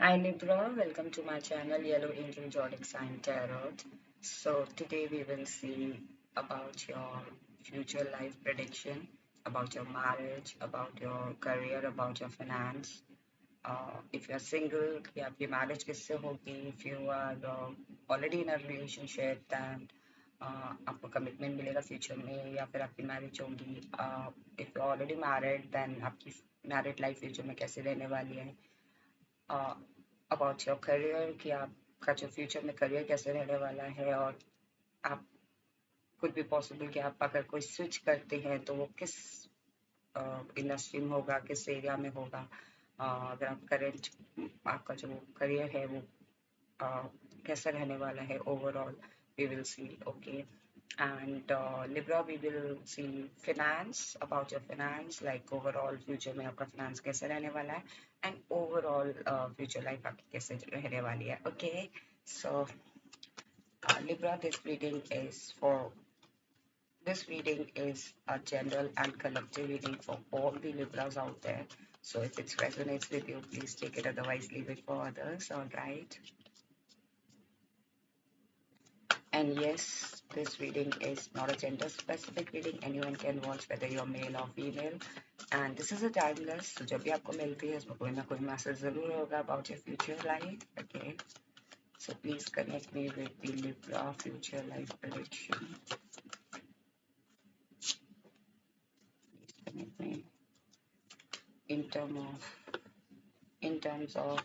Hi Libra, welcome to my channel Yellow Angel Zodiac Sign Tarot. So today we will see about your future life prediction, about your marriage, about your career, about your finance. If you are single, कि आपकी marriage किससे होगी? If you are already in a relationship, then आपको commitment मिलेगा future में या फिर आपकी marriage होगी? If you are already married, then आपकी married life future में कैसे रहने वाली है? uh, about your career कि आपका जो फ्यूचर में करियर कैसे रहने वाला है और आप कुछ भी पॉसिबल कि आप अगर कोई स्विच करते हैं तो वो किस इंडस्ट्री में होगा, किस एरिया में होगा। अगर आप करेंट आपका जो करियर है वो कैसा रहने वाला है overall, we will see. Okay, and Libra, we will see finance, about your finance, like overall future में आपका finance कैसे रहने वाला है and overall future life आपकी कैसे रहने वाली है। Okay, so Libra, this reading is a general and collective reading for all the Libras out there. So if it resonates with you, please take it. Otherwise, leave it for others. All right. And yes, this reading is not a gender specific reading. Anyone can watch, whether you're male or female. And this is a timeless. So जब भी आपको मिलती है इसमें कोई ना कोई message जरूर होगा about your future life. Okay. So please connect me with the Libra future life prediction. Connect me in term of in terms of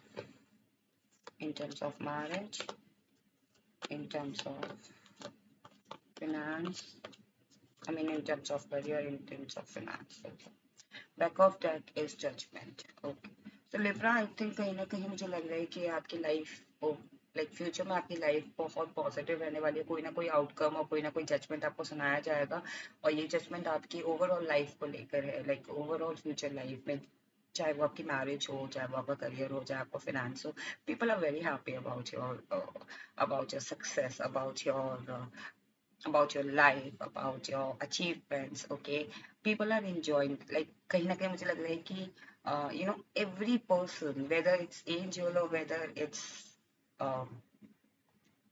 in terms of marriage, in terms of finance. I mean in terms of career, in terms of finance. Okay. Back of that is judgment. Okay. So Libra, I think कहीं ना कहीं मुझे लग रहा है कि आपकी life like future में आपकी लाइफ बहुत पॉजिटिव रहने वाली है। कोई ना कोई आउटकम और कोई ना कोई जजमेंट आपको सुनाया जाएगा और ये जजमेंट आपकी ओवरऑल लाइफ को लेकर है, लाइक ओवरऑल फ्यूचर लाइफ में, चाहे वो आपकी मैरिज हो, चाहे वो आपका करियर हो, चाहे आपका फिनेंस हो। People are very happy about your success, about your life, about your achievements. Okay, people are enjoying, like कहीं ना कहीं मुझे लग रहा है कि every person, whether it's angel or whether it's uh,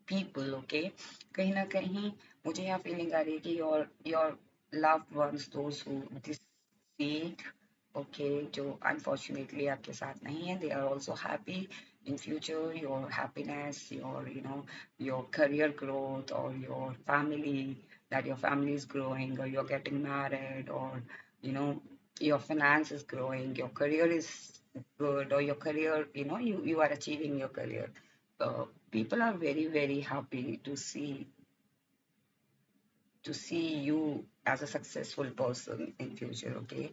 people, okay, कहीं ना कहीं मुझे यहाँ फीलिंग आ रही है कि your loved ones, those who deceased, okay, जो unfortunately आपके साथ नहीं है, they are also happy in future, your happiness, your career growth, or your family, that your family is growing, or you're getting married, or you know your finance is growing, your career is good, or your career, you are achieving your career. People are very very happy to see you as a successful person in future. Okay,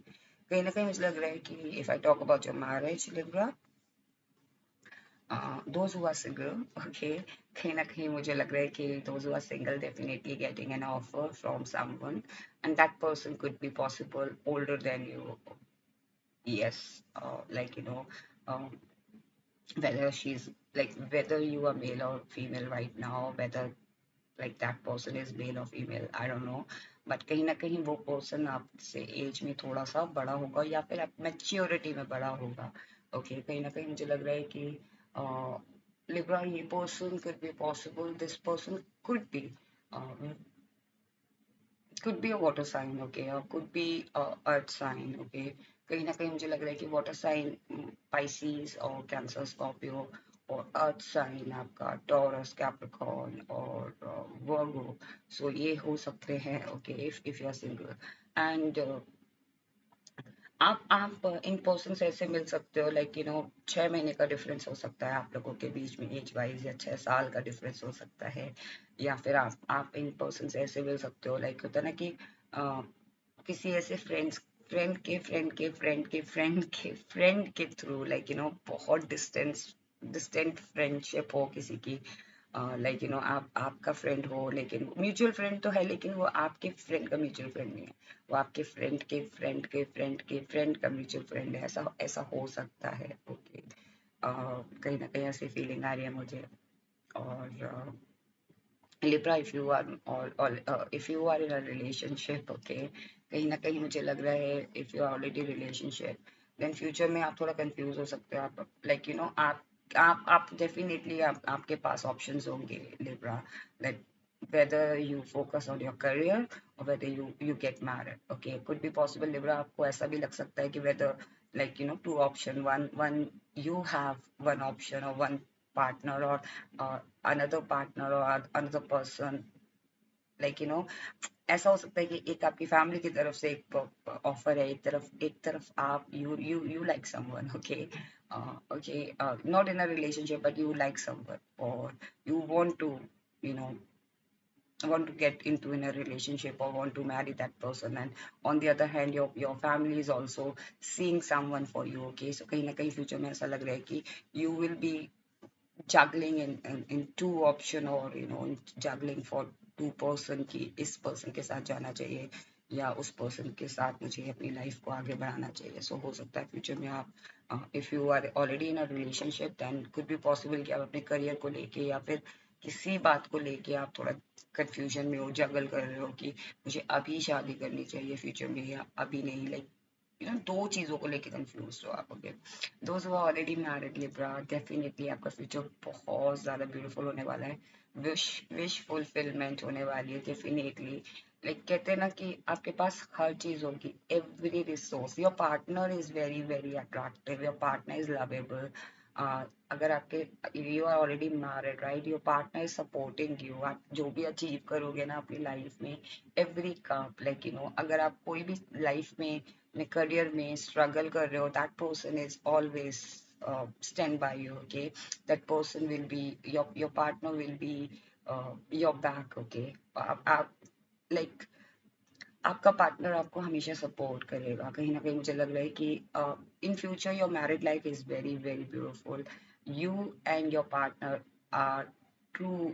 कहीं ना कहीं मुझे लग रहा है कि if I talk about your marriage, Libra, those who are single, okay, कहीं ना कहीं मुझे लग रहा है कि those who are single definitely getting an offer from someone, and that person could be possible older than you. Yes, like um, whether she's like whether you are male or female right now, whether like that person is male or female, I don't know, but कहीं ना कहीं वो person आपसे as में थोड़ा सा बड़ा होगा या फिर आप मैच्योरिटी में बड़ा होगा। ओके, कहीं ना कहीं मुझे लग रहा है कि लिब्रा, ये person could be possible, this person could be a water sign, okay, or could be a earth sign, okay। कहीं ना कहीं मुझे लग रहा है कि वाटर साइन पाइसीज और कैंसर स्कॉर्पियो, और अर्थ साइन आपका टॉरस कैप्रिकॉर्न और वर्गो। सो ये हो सकते हैं, okay, if you are single. And आप इन पर्सन से ऐसे मिल सकते हो, लाइक 6 महीने का डिफरेंस हो सकता है आप लोगों के बीच में एज वाइज, या 6 साल का डिफरेंस हो सकता है। या फिर आप इन पर्सन से ऐसे मिल सकते हो, लाइक होता है ना कि किसी ऐसे फ्रेंड के थ्रू, लाइक बहुत डिस्टेंट फ्रेंडशिप हो किसी की, लाइक आप आपका फ्रेंड हो, लेकिन म्यूचुअल फ्रेंड तो है, लेकिन वो आपके फ्रेंड का म्यूचुअल फ्रेंड नहीं है, वो आपके फ्रेंड के फ्रेंड के फ्रेंड के फ्रेंड का म्यूचुअल फ्रेंड है। ऐसा ऐसा हो सकता है। ओके, कहीं ना कहीं ऐसी फीलिंग आ रही है मुझे। और Libra, if you are in a relationship, okay, कहीं ना कहीं मुझे लग रहा है if you are already relationship, then future में आप थोड़ा कंफ्यूज हो सकते हो। आप लाइक आप आप डेफिनेटली आपके पास ऑप्शंस होंगे Libra, that whether you focus on your career or whether you get married. Okay, could be possible Libra, आपको ऐसा भी लग सकता है कि whether like two option, one you have one option or one partner or another partner or another person, like ऐसा हो सकता है कि एक आपकी फैमिली की तरफ से एक ऑफर है, एक तरफ आप you like someone, okay okay, not in a relationship but you like someone और you want to you know want to get into in a relationship or want to marry that person, and on the other hand your family is also seeing someone for you. Okay, so कहीं ना कहीं future में ऐसा लग रहा है कि you will be juggling in two option, or juggling for two person की इस person के साथ जाना चाहिए या उस person के साथ मुझे अपनी लाइफ को आगे बढ़ाना चाहिए. सो हो सकता है फ्यूचर में आप if you are already in a relationship then could be possible कि आप अपने करियर को लेके या फिर किसी बात को लेके आप थोड़ा कंफ्यूजन में हो, जगल कर रहे हो कि मुझे अभी शादी करनी चाहिए फ्यूचर में या अभी नहीं, लाइक दो चीजों को लेके कंफ्यूज हो आप. ओके, दोस्त हुआ ऑलरेडी मैरिड लिब्रा, डेफिनेटली आपका फ्यूचर बहुत ज्यादा ब्यूटीफुल होने वाला है. विश विश फुलफिलमेंट होने वाली है डेफिनेटली. लाइक कहते हैं ना कि आपके पास हर चीज होगी, every resource. Your partner is very very attractive, your partner is lovable. अगर आपके you are already married right, your partner is supporting you. आप जो भी अचीव करोगे ना अपनी लाइफ में, एवरी कप लाइक अगर आप कोई भी लाइफ में अपने करियर में स्ट्रगल कर रहे हो, that person is always stand by you. Okay, that person will be your partner will be your back. Okay, आप like आपका पार्टनर आपको हमेशा सपोर्ट करेगा. कहीं ना कहीं मुझे लग रहा है कि in future your married life is very very beautiful. You and your partner are true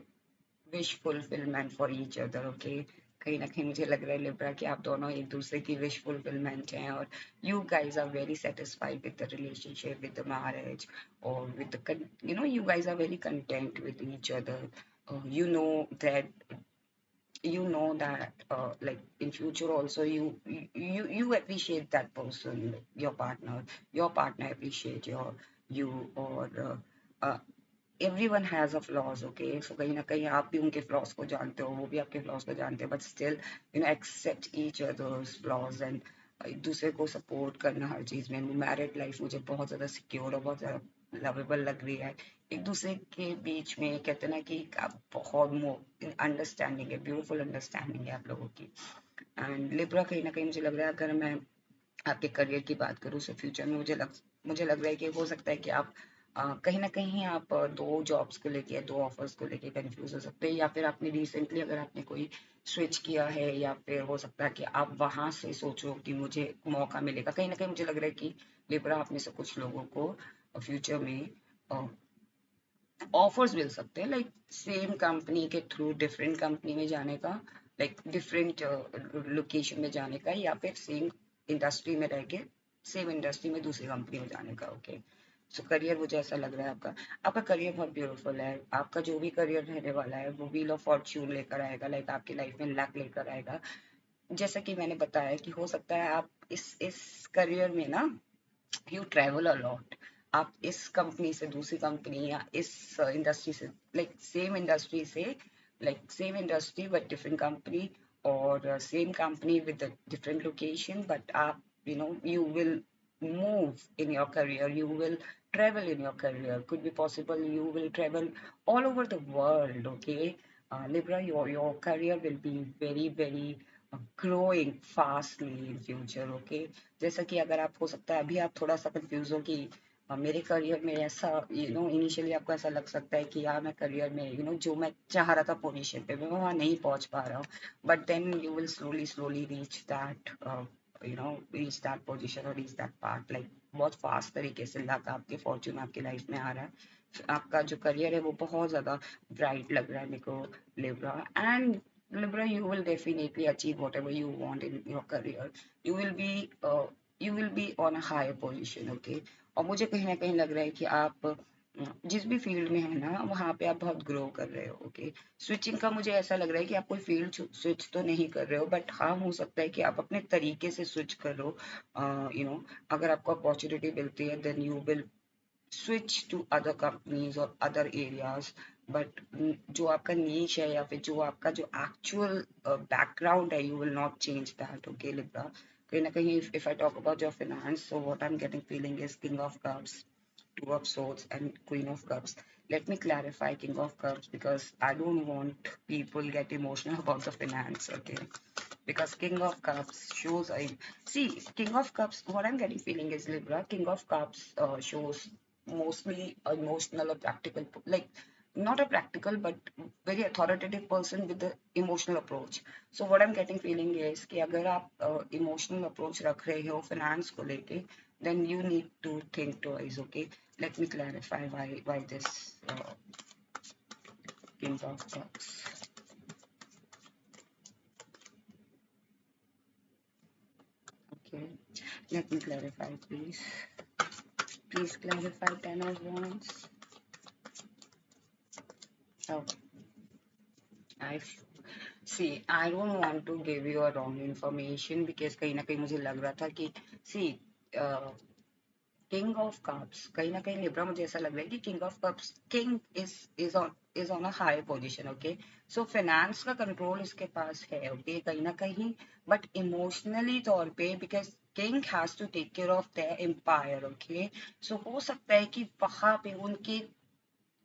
wish fulfilment for each other. Okay, कहीं ना कहीं मुझे लग रहा है लिब्रा कि आप दोनों एक दूसरे की विश फुलफिलमेंट हैं और you guys are very satisfied with the relationship, with the marriage, और with the you guys are very content with each other. You know that like in future also you appreciate that person, like your partner appreciate you, or everyone has a flaws. Okay, so कहीं ना कहीं आप भी उनके flaws को जानते हो, वो भी आपके flaws को जानते हैं, but still accept each other's flaws and एक दूसरे को सपोर्ट करना हर चीज में. मैरिड लाइफ मुझे बहुत ज्यादा सिक्योर और बहुत ज्यादा लवेबल लग रही है. एक दूसरे के बीच में कहते हैं ना कि आप बहुत अंडरस्टैंडिंग है, ब्यूटीफुल अंडरस्टैंडिंग है आप लोगों की. एंड लिब्रा कहीं ना कहीं मुझे लग रहा है अगर मैं आपके करियर की बात करूँ, सो फ्यूचर में मुझे लग रहा है कि हो सकता है कि आप कहीं ना कहीं आप दो जॉब्स को लेके या दो ऑफर्स को लेके कंफ्यूज हो सकते हैं, या फिर आपने रिसेंटली अगर आपने कोई स्विच किया है, या फिर हो सकता है कि आप वहां से सोचो कि मुझे मौका मिलेगा. कहीं ना कहीं मुझे लग रहा है कि लिब्रा आप में से कुछ लोगों को फ्यूचर में ऑफर्स मिल सकते हैं, लाइक सेम कंपनी के थ्रू डिफरेंट कंपनी में जाने का, लाइक डिफरेंट लोकेशन में जाने का, या फिर सेम इंडस्ट्री में रह के सेम इंडस्ट्री में दूसरी कंपनी में जाने का. ओके, सो करियर मुझे ऐसा लग रहा है आपका करियर बहुत ब्यूटीफुल है. आपका जो भी करियर रहने वाला है वो व्हील ऑफ फॉर्च्यून लेकर आएगा, लाइक आपकी लाइफ में लक लेकर आएगा. जैसा कि मैंने बताया कि हो सकता है आप इस करियर में ना यू ट्रैवल अलॉट. आप इस कंपनी से दूसरी कंपनी या इस इंडस्ट्री से, लाइक सेम इंडस्ट्री से, like same industry but different company, और same company with different location, but आप you will move in your career, you will travel in your career. Could be possible you will travel all over the world. Okay, Libra, your career will be very very growing fastly in future. Okay, जैसा कि अगर आप हो सकता है अभी आप थोड़ा सा कंफ्यूज हो कि मेरे करियर में ऐसा इनिशियली आपको ऐसा लग सकता है कि यार मैं करियर में जो मैं चाह रहा था पोजीशन पे मैं वहाँ नहीं पहुंच पा रहा हूँ, but then you will slowly slowly reach that reach that position और रीच दैट पार्ट, लाइक बहुत फास्ट तरीके से लक आपके फॉर्चून आपकी लाइफ में आ रहा है. आपका जो करियर है वो बहुत ज्यादा ब्राइट लग रहा है मेरे को Libra. And Libra, you will definitely achieve whatever you want in your career. You will be you will be on a higher position. Okay, और मुझे कहीं ना कहीं लग रहा है कि आप जिस भी फील्ड में है ना वहाँ पे आप बहुत ग्रो कर रहे हो. ओके, स्विचिंग का मुझे ऐसा लग रहा है कि आप कोई फील्ड स्विच तो नहीं कर रहे हो, बट हाँ हो सकता है कि आप अपने तरीके से स्विच करो. अगर आपको अपॉर्चुनिटी मिलती है then you will switch to other companies or other areas, but जो आपका niche है या फिर जो आपका जो actual background है, you will not change that. Okay, Libra. कहीं ना कहीं if I talk about your finance, so what I'm getting feeling is King of Cups, Two of Swords, and Queen of Cups. Let me clarify King of Cups because I don't want people get emotional about the finance. Okay, because King of Cups shows I see King of Cups. What I'm getting feeling is Libra. King of Cups shows mostly emotional or practical, like not a practical but very authoritative person with the emotional approach. So what I'm getting feeling is कि अगर आप emotional approach रख रहे हो finance को लेके, then you need to think twice. Okay, let me clarify why this King of Cups. Okay, let me clarify, please. Please clarify 10 of Wands. Okay. I see. I don't want to give you a wrong information because कहीं ना कहीं मुझे लग रहा था कि see king of cups कहीं ना कहीं लिब्रा मुझे ऐसा लग रहा है कि king of cups king is on a high position. Okay, so finance का कंट्रोल इसके पास है. ओके, कहीं ना कहीं बट इमोशनली तौर पे because king has to take care of the empire. Okay, so हो सकता है कि वहां पे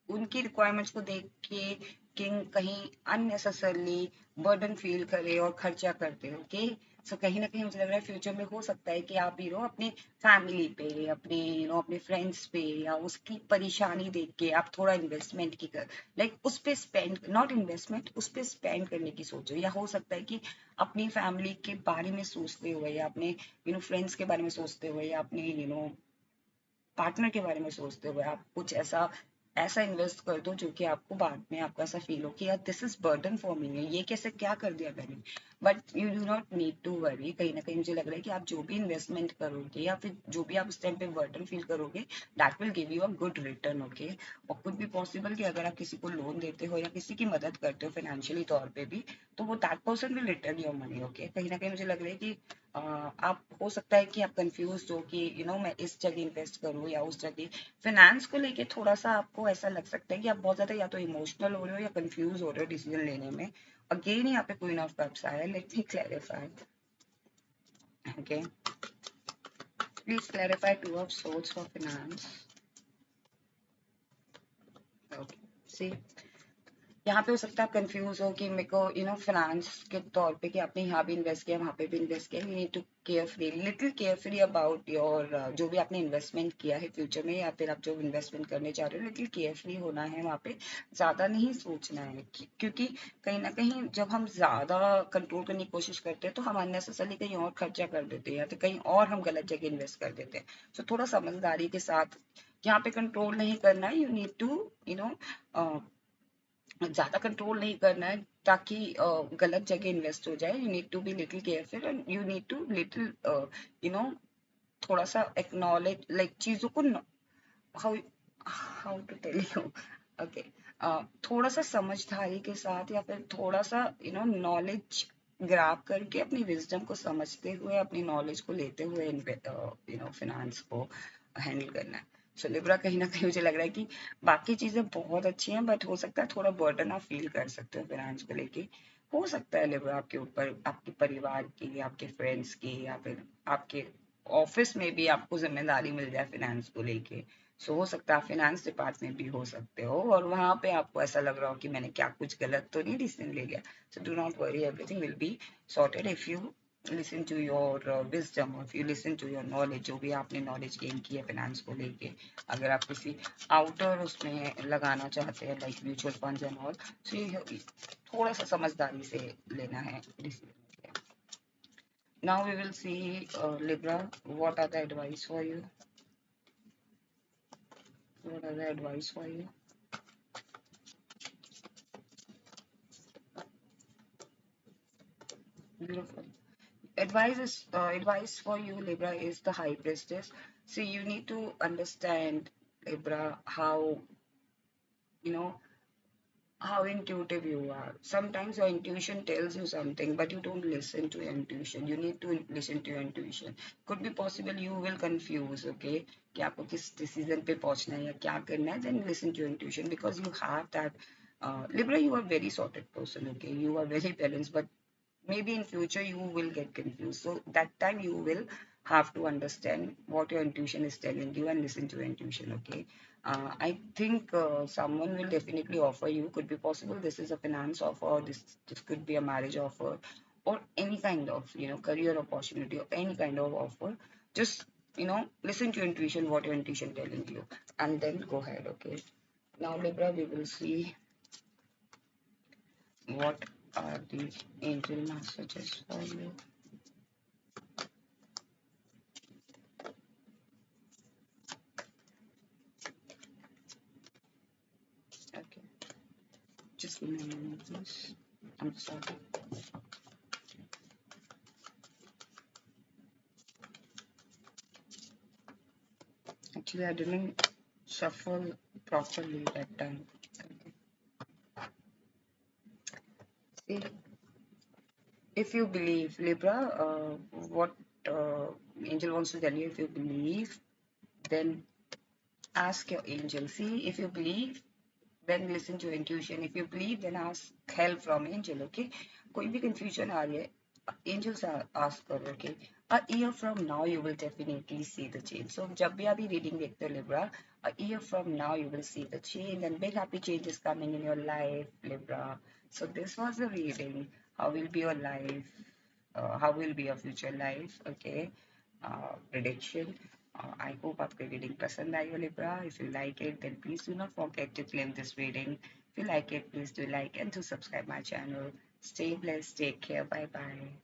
उनकी रिक्वायरमेंट्स को देख के किंग कहीं अननेसेसरली बर्डन फील करे और खर्चा करते हो. ओके, सो कहीं ना कहीं मुझे लग रहा है फ्यूचर में हो सकता है कि आप अपने फैमिली पे अपने अपने फ्रेंड्स पे या उसकी परेशानी देख के आप थोड़ा इन्वेस्टमेंट की कर लाइक उस पे स्पेंड नॉट इन्वेस्टमेंट उस पे स्पेंड करने की सोचो. या हो सकता है कि अपनी फैमिली के बारे में सोचते हुए या अपने फ्रेंड्स के बारे में सोचते हुए या अपने पार्टनर के बारे में सोचते हुए आप कुछ ऐसा ऐसा इन्वेस्ट कर दो जो कि आपको बाद में आपको ऐसा फील हो कि यार this is burden for me, ये कैसे क्या कर दिया मैंने. But you do not need to worry. कहीं ना कहीं मुझे लग रहा है कि आप जो भी इन्वेस्टमेंट करोगे या फिर जो भी आप उस टाइम पे बर्डन फील करोगे that will give you a good return. Okay, और कुड भी पॉसिबल कि अगर आप किसी को लोन देते हो या किसी की मदद करते हो फाइनेंशियली तौर पे भी, तो वो that person will return your money. Okay, कहीं ना कहीं मुझे लग रहा है कि आप हो सकता है कि आप कंफ्यूज हो कि मैं इस जगह इन्वेस्ट करूँ या उस जगह. फाइनेंस को लेके थोड़ा सा आपको ऐसा लग सकता है कि आप बहुत ज्यादा या तो इमोशनल हो रहे हो या कंफ्यूज हो रहे हो डिसीजन लेने में. अगेन यहाँ पे क्वीन ऑफ कप्स आया. Let me clarify. Okay, please clarify two of swords for finance. Okay, see यहाँ पे हो सकता है आप कंफ्यूज हो कि मेरे को फाइनेंस के तौर पे कि आपने यहाँ भी इन्वेस्ट किया वहाँ पे भी इन्वेस्ट किया. You need to carefully little carefully about your जो भी आपने इन्वेस्टमेंट किया है फ्यूचर में या फिर आप जो इन्वेस्टमेंट करने जा रहे हो लिटिल केयरफुली होना है वहाँ पे. ज्यादा नहीं सोचना है क्योंकि कहीं ना कहीं जब हम ज्यादा कंट्रोल करने की कोशिश करते हैं तो हम अननेसेसरली कहीं और खर्चा कर देते हैं या तो कहीं और हम गलत जगह इन्वेस्ट कर देते हैं. तो थोड़ा समझदारी के साथ यहाँ पे कंट्रोल नहीं करना है. यू नीड टू ज्यादा कंट्रोल नहीं करना है ताकि गलत जगह इन्वेस्ट हो जाए. You need to be little careful and you need to little you know थोड़ा सा एक्नॉलेज लाइक चीजों को how how to tell you. Okay, थोड़ा सा समझदारी के साथ या फिर थोड़ा सा नॉलेज ग्रैब करके अपनी विजडम को समझते हुए अपनी नॉलेज को लेते हुए फाइनेंस को हैंडल करना है. सो लिब्रा कहीं ना कहीं मुझे लग रहा है कि बाकी चीजें बहुत अच्छी हैं बट हो सकता है थोड़ा बर्डन आप फील कर सकते हो फाइनेंस को लेके. हो सकता है लिब्रा आपके ऊपर आपके परिवार की आपके फ्रेंड्स की या फिर आपके ऑफिस में भी आपको जिम्मेदारी मिल जाए फाइनेंस को लेके. सो हो सकता है आप फाइनेंस डिपार्टमेंट भी हो सकते हो और वहां पे आपको ऐसा लग रहा हो कि मैंने क्या कुछ गलत तो नहीं डिसीजन ले लिया. So do not worry, everything will be sorted if you listen to your wisdom और you listen to your knowledge. जो भी आपने नॉलेज गेन की है फाइनेंस को लेके, अगर आप किसी आउटर उसमें लगाना चाहते हैं like mutual funds and all, so थोड़ा सा समझदारी से लेना है decision. Now we will see Libra. What are the advice for you? What are the advice for you? Beautiful. Advice for you, Libra, is the High Priestess. So you need to understand, Libra, how you know how intuitive you are. Sometimes your intuition tells you something, but you don't listen to your intuition. You need to listen to your intuition. Could be possible you will confuse, okay? कि आपको किस decision पे पहुंचना है या क्या करना है, then listen to your intuition because you have that. Libra, you are very sorted person, okay? You are very balanced, but maybe in future you will get confused. So that time you will have to understand what your intuition is telling you and listen to your intuition, okay? I think someone will definitely offer you. Could be possible this is a finance offer, or this could be a marriage offer, or any kind of career opportunity or any kind of offer. Just listen to your intuition, what your intuition telling you, and then go ahead, okay? Now Libra, we will see what are the angel messages for you. Okay, just give me a moment, please. I'm sorry. Actually, I didn't shuffle properly that time. Okay. See, if you believe, Libra, what angel wants to tell you, if you believe, then ask your angel. See, if you believe, then listen to your intuition. If you believe, then ask help from angel, okay? कोई भी confusion आ रही है, angels ask करो, okay? A year from now, you will definitely see the change. So, जब भी आप ये reading देखते हो Libra, a year from now, you will see the change and big happy change is coming in your life, Libra. So, this was the reading. How will be your life? How will be your future life? Okay, prediction. I hope आपको reading पसंद आई हो Libra. If you like it, then please do not forget to claim this reading. If you like it, please do like and to subscribe my channel. Stay blessed. Take care. Bye bye.